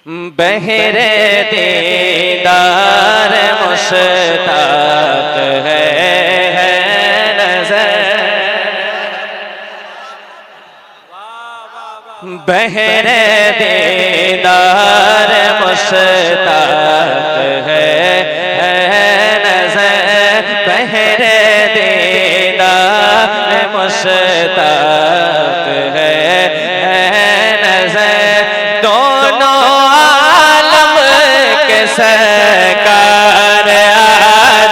बहरे दीदार मुश्ताक है नज़र, बहरे दीदार मुश्ताक है नज़र, बहरे दीदार मुश्ताक है नज़र। दोनों आलम के सरकार आ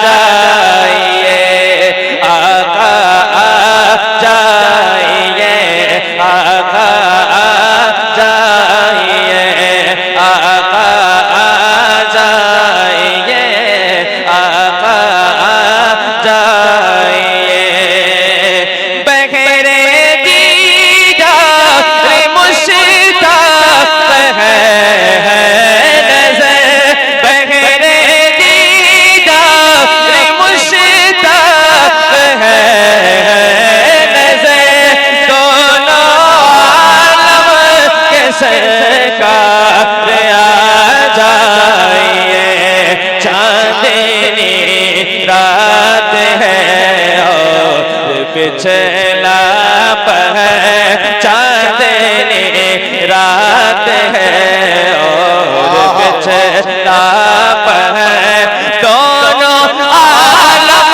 जाइए, आका आ जाइए, आका आ जाइए, आका आ जाइए, आका आ जाइए। बगैरे दीदार मुश्ताक है नज़र, बगैरे दीदार मुश्ताक है नज़र। दोनों आलम के सरकार आ जाइए, चांदनी रात है और पिछला पहर, चांदनी रात है और पिछला पहर। दोनों आलम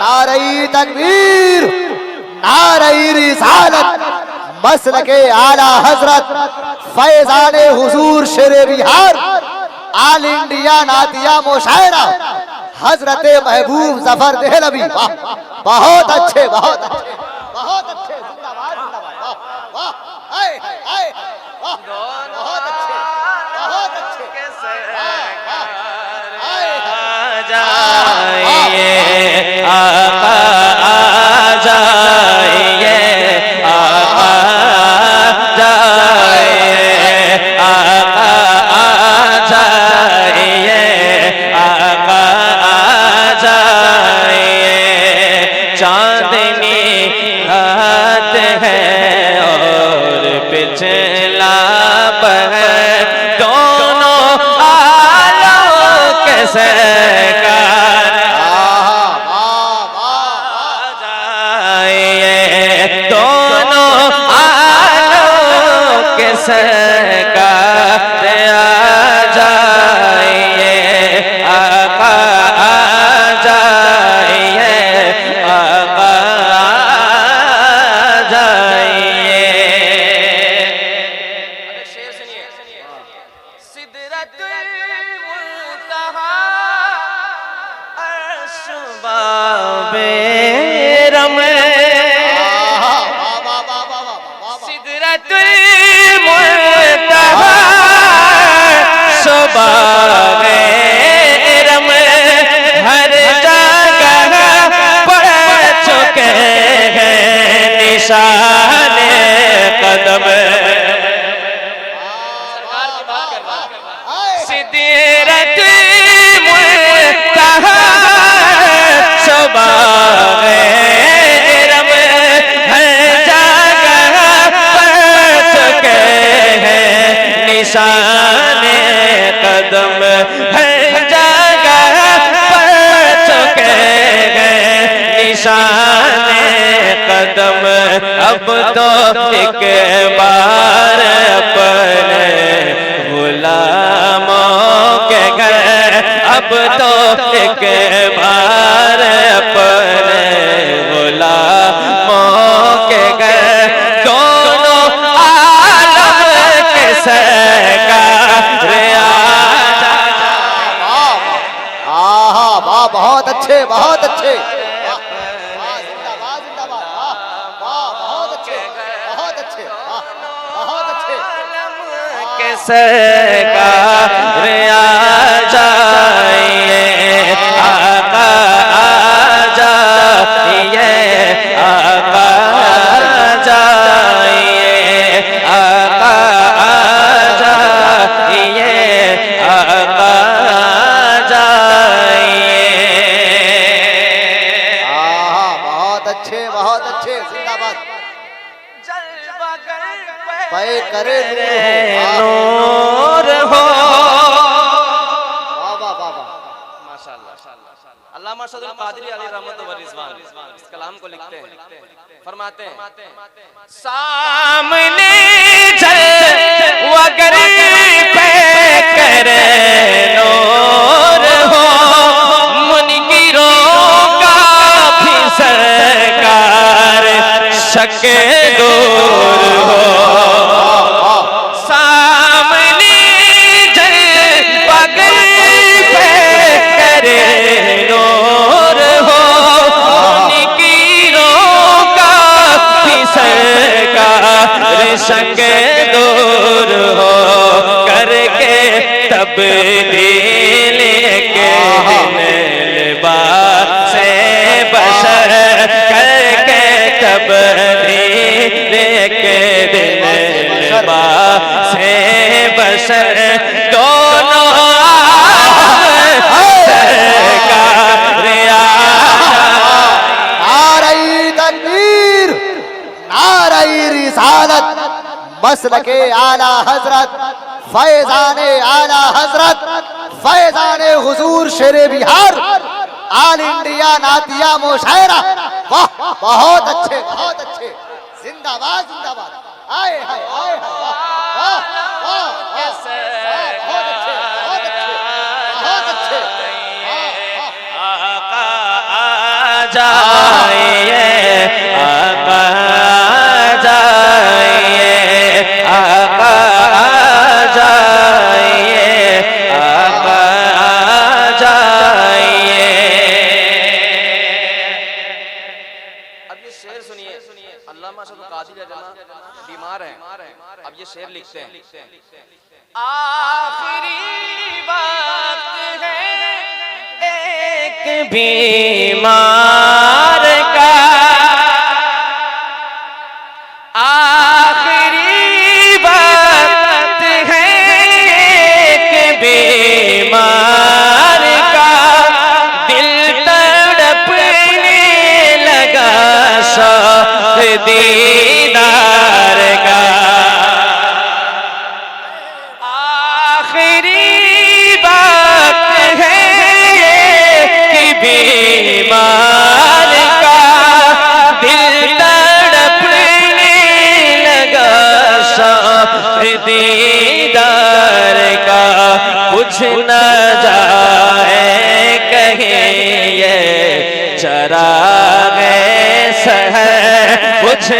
नारई तकबीर, नारई रिसालत, मसलके आला हजरत फैजाने हुजूर शेरे बिहार, आल इंडिया नातिया मुशायरा हजरत महबूब जफर देहलवी। बहुत अच्छे, बहुत अच्छे, बहुत अच्छे, जिंदाबाद जिंदाबाद, वाह वाह, हाय हाय हाय, वाह बहुत अच्छे, बहुत अच्छे, जाइए, आका आ जाइए, आका आ जाइए, आका आ जाइए, आका आ जाइए। चांदनी रात है और पिछला पहर, दोनों आलम के सरकार आ जाइए, दोनों आलम के सरकार आ जाइए, आका आ जाइए, आका आ जाइए। शेर सुनिए, सिदरतुल मुंतहा अर्श बाबे रमे, सिदरतुल मुंतहा अर्श बाबे रमे, हर जगह पड़ चुके हैं निशान कदम। सिदरतुल मुंतहा शबाए रमे, हर जगह पड़ चुके हैं निशान कदम, हर जगह पड़ चुके हैं निशान कदम। अब तो एक बार अपने गुलामों के घर, अब तो एक बार अपने गुलामों के घर, दोनों आलम के सरकार आ वाह बहुत अच्छे, बहुत अच्छे, जिंदाबाद जिंदाबाद, वाह बहुत अच्छे, बहुत अच्छे, बहुत अच्छे। के सरकार आ जाइए, आका आ जाइए, आका आ जाइए, आका आ जाइए, आका आ जाइए। बहुत अच्छे, जिंदाबाद। पे करे नूर हो। अल्लामा सदुल कादरी अलैहि रहमत व रिज़वान इस कलाम को लिखते हैं, फरमाते हैं सामने चल वगर पे करे नूर हो, मुनकिरों का भी सरकार शक दूर हो। सामने चल वगर पे करे नूर हो, मुनकिरों का भी सरकार शक दूर हो। करके तब्दील के दिन लिबास बशर, करके तब्दील के दिन लिबास बशर, दोनों सरकार नारे तकबीर, नारे रिसालत, मसलके आला हजरत, फैजाने आला हजरत, फैजाने हुजूर शेरे बिहार, ऑल इंडिया नातिया मुशायरा। वाह, बहुत अच्छे, बहुत अच्छे, जिंदाबाद जिंदाबाद। आए हाय, आए हाय, वाह वाह वाह, बहुत अच्छे, बहुत अच्छे, बहुत अच्छे। आका आ जाइए, आका आ जाइए, आका आ जाइए, आका आ जाइए। अब ये शेर सुनिए, अल्लामा सदुल कादरी बीमार हैं, अब ये शेर लिखते हैं आखिरी वक्त है एक बीमार का, आखिरी वक्त है एक बीमार का, दिल तड़पने लगा शौक़ दीदार का। आखिरी वक्त है कि बीमार का, दिल तड़पने लगा शौक़ दीदार का। कुछ न जाए कहीं ये चराग़े सहर, कुछ न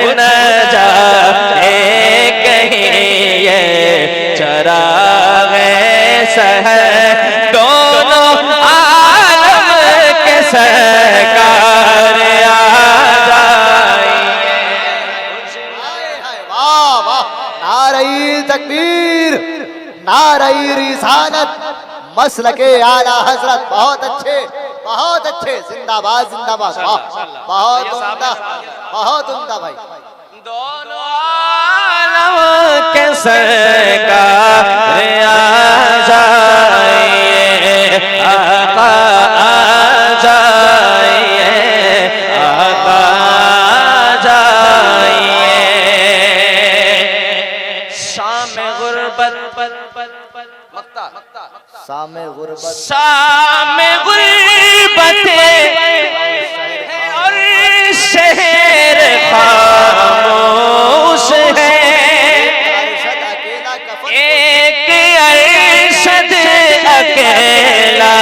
जाए कहीं ये चराग़े सहर, दोनों आलम के सरकार आ जाइए। वाह वाह, नारे तकबीर, नारे रिसालत, मसलके आला हजरत, बहुत अच्छे, बहुत अच्छे, जिंदाबाद जिंदाबाद। वाह, बहुत उम्दा, बहुत उम्दा भाई। दोनों आलम के सरकार आ जाइए, आका आ जाइए, आका आ जाइए। शाम गुर्बत मक्ता सामे गुर्बत, शाम गुर्बत और शहर खामोश है, एक अरशद अकेला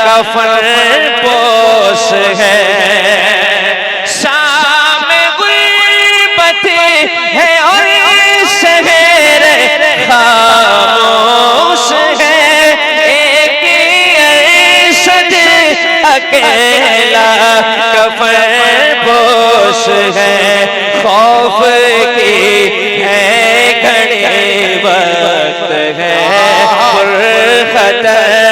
कफन पोश है। शाम गुर्बत है और शहर खामोश है, एक अरशद अकेला कफन पोश है। खौफ की है घड़ी वक्त है, पुरखतर